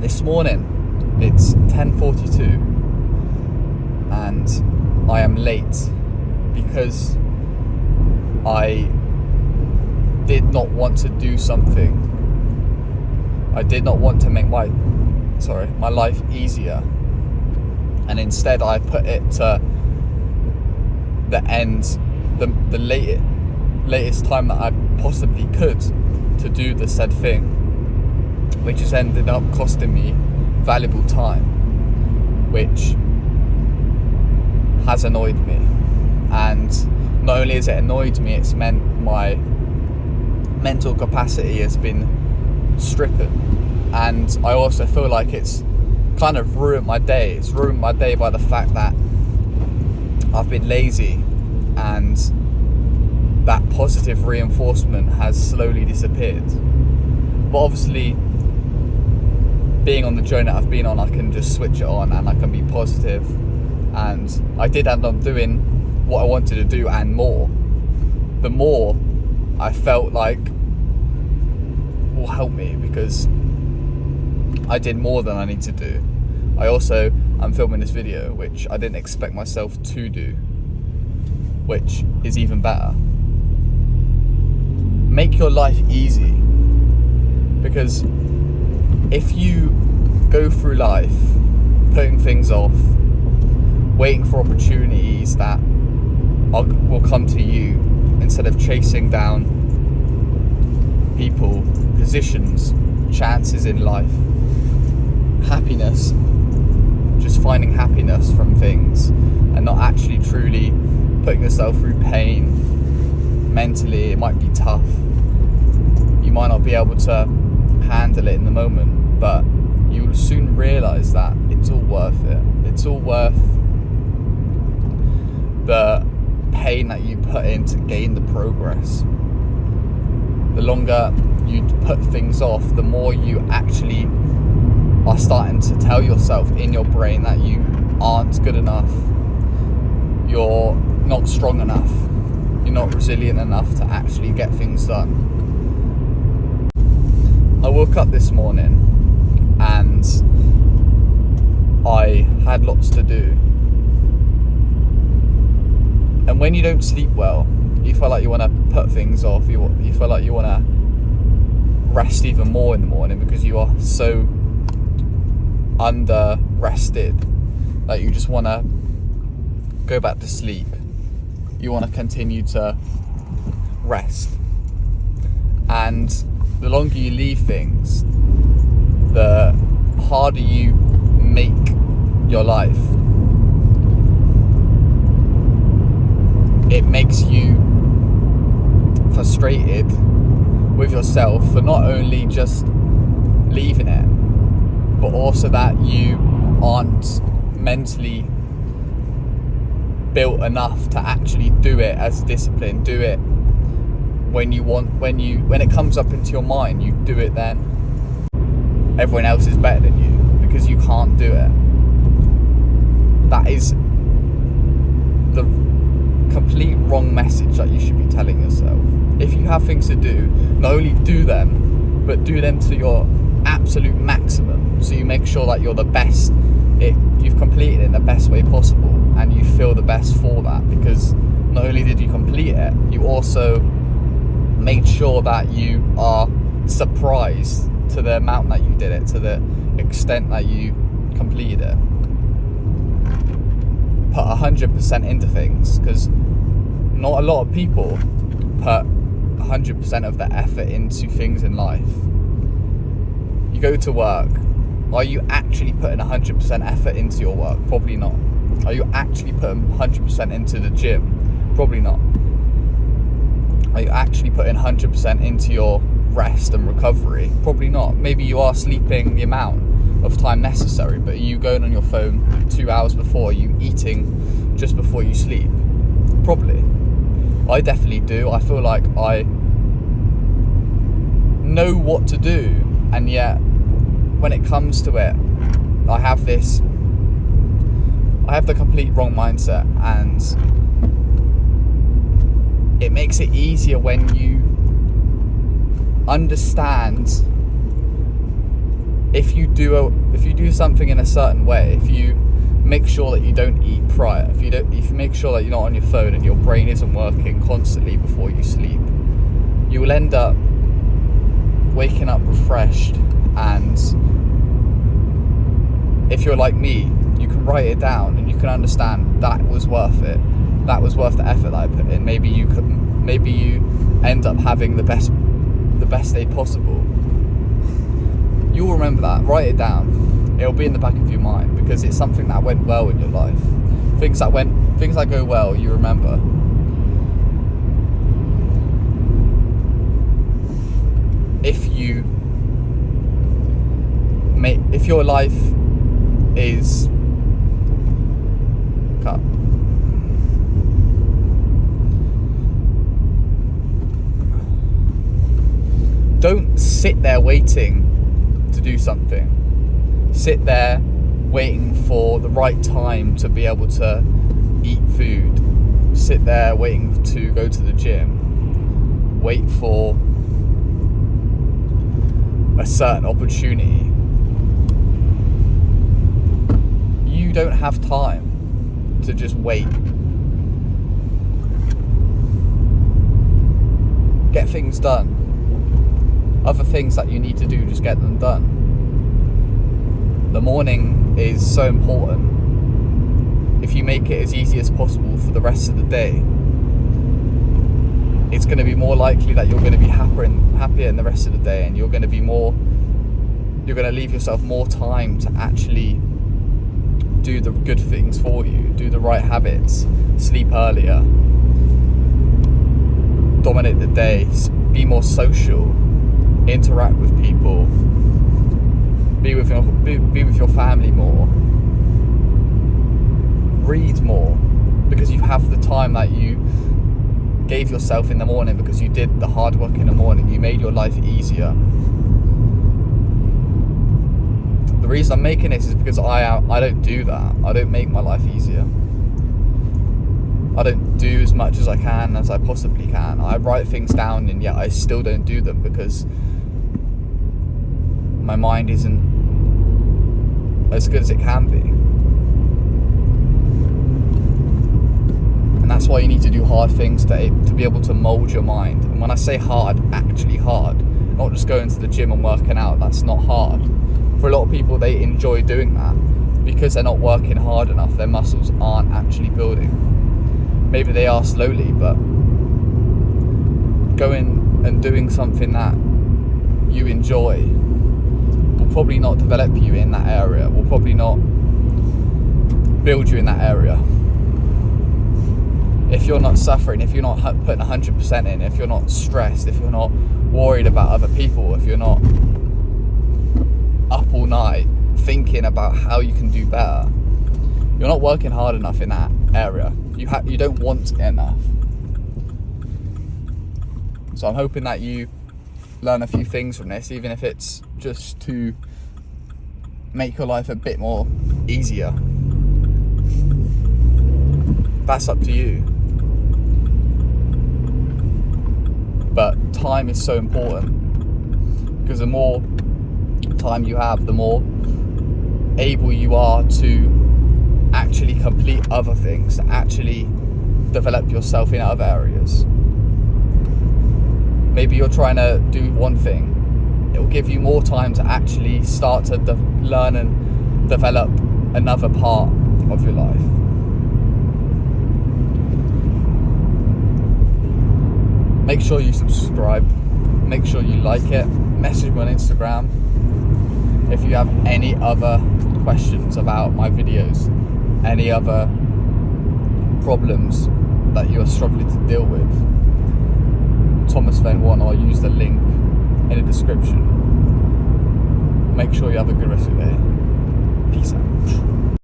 This morning, it's 10:42 and I am late because I did not want to do something. I did not want to make my life easier, and instead I put it to the end, the latest time that I possibly could to do the said thing, which has ended up costing me valuable time, which has annoyed me. And not only has it annoyed me, it's meant my mental capacity has been stricken, and I also feel like it's kind of ruined my day. It's ruined my day by the fact that I've been lazy, and that positive reinforcement has slowly disappeared. But obviously, being on the journey that I've been on, I can just switch it on and I can be positive. And I did end up doing what I wanted to do and more. The more I felt like will help me, because I did more than I need to do. I'm filming this video, which I didn't expect myself to do, which is even better. Make your life easy, because if you go through life putting things off, waiting for opportunities that will come to you instead of chasing down people, positions, chances in life, happiness, just finding happiness from things and not actually truly putting yourself through pain mentally, it might be tough. You might not be able to handle it in the moment, but you'll soon realise that it's all worth it. It's all worth the pain that you put in to gain the progress. The longer you put things off, the more you actually are starting to tell yourself in your brain that you aren't good enough, you're not strong enough, you're not resilient enough to actually get things done. I woke up this morning and I had lots to do. And when you don't sleep well, you feel like you want to put things off, you feel like you want to rest even more in the morning because you are so under rested that you just want to go back to sleep. You want to continue to rest. And the longer you leave things, the harder you make your life. It makes you frustrated with yourself for not only just leaving it, but also that you aren't mentally built enough to actually do it as discipline. Do it when it comes up into your mind, you do it then. Everyone else is better than you because you can't do it. That is the complete wrong message that you should be telling yourself. If you have things to do, not only do them, but do them to your absolute maximum, so you make sure that you're the best, you've completed it in the best way possible, and you feel the best for that, because not only did you complete it, you also made sure that you are surprised to the amount that you did it, to the extent that you completed it. Put 100% into things, because not a lot of people put 100% of their effort into things in life. You go to work. Are you actually putting 100% effort into your work? Probably not. Are you actually putting 100% into the gym? Probably not. Are you actually putting 100% into your rest and recovery? Probably not. Maybe you are sleeping the amount of time necessary, but are you going on your phone 2 hours before? Are you eating just before you sleep? Probably. I definitely do. I feel like I know what to do, and yet when it comes to it, I have the complete wrong mindset, and it makes it easier when you understand if you do something in a certain way, if you make sure that you don't eat prior, if you make sure that you're not on your phone and your brain isn't working constantly before you sleep, you will end up waking up refreshed. And if you're like me, you can write it down and you can understand that was worth it. That was worth the effort that I put in. Maybe you end up having the best day possible. You'll remember that. Write it down. It'll be in the back of your mind because it's something that went well in your life. Things that go well, you remember. If your life is cut. Don't sit there waiting to do something. Sit there waiting for the right time to be able to eat food. Sit there waiting to go to the gym. Wait for a certain opportunity. You don't have time to just wait. Get things done. Other things that you need to do, just get them done. The morning is so important. If you make it as easy as possible for the rest of the day, it's going to be more likely that you're going to be happier in the rest of the day, and you're going to leave yourself more time to actually do the good things for you, do the right habits, sleep earlier, dominate the day, be more social, interact with people, be with your family more, read more, because you have the time that you gave yourself in the morning, because you did the hard work in the morning. You made your life easier. The reason I'm making this is because I don't do that. I don't make my life easier. I don't do as much as I can, as I possibly can. I write things down and yet I still don't do them because my mind isn't as good as it can be. And that's why you need to do hard things to be able to mould your mind. And when I say hard, actually hard. Not just going to the gym and working out. That's not hard. For a lot of people, they enjoy doing that because they're not working hard enough. Their muscles aren't actually building. Maybe they are slowly, but going and doing something that you enjoy will probably not develop you in that area, will probably not build you in that area. If you're not suffering, if you're not putting 100% in, if you're not stressed, if you're not worried about other people, if you're not up all night thinking about how you can do better, you're not working hard enough in that area. You don't want enough. So I'm hoping that you learn a few things from this, even if it's just to make your life a bit more easier. That's up to you. But time is so important, because the more time you have, the more able you are to actually complete other things, to actually develop yourself in other areas. Maybe you're trying to do one thing, it will give you more time to actually start to learn and develop another part of your life. Make sure you subscribe, make sure you like it, message me on Instagram if you have any other questions about my videos, any other problems that you are struggling to deal with. Thomas Venn 1, I'll use the link in the description. Make sure you have a good rest of your day. Peace out.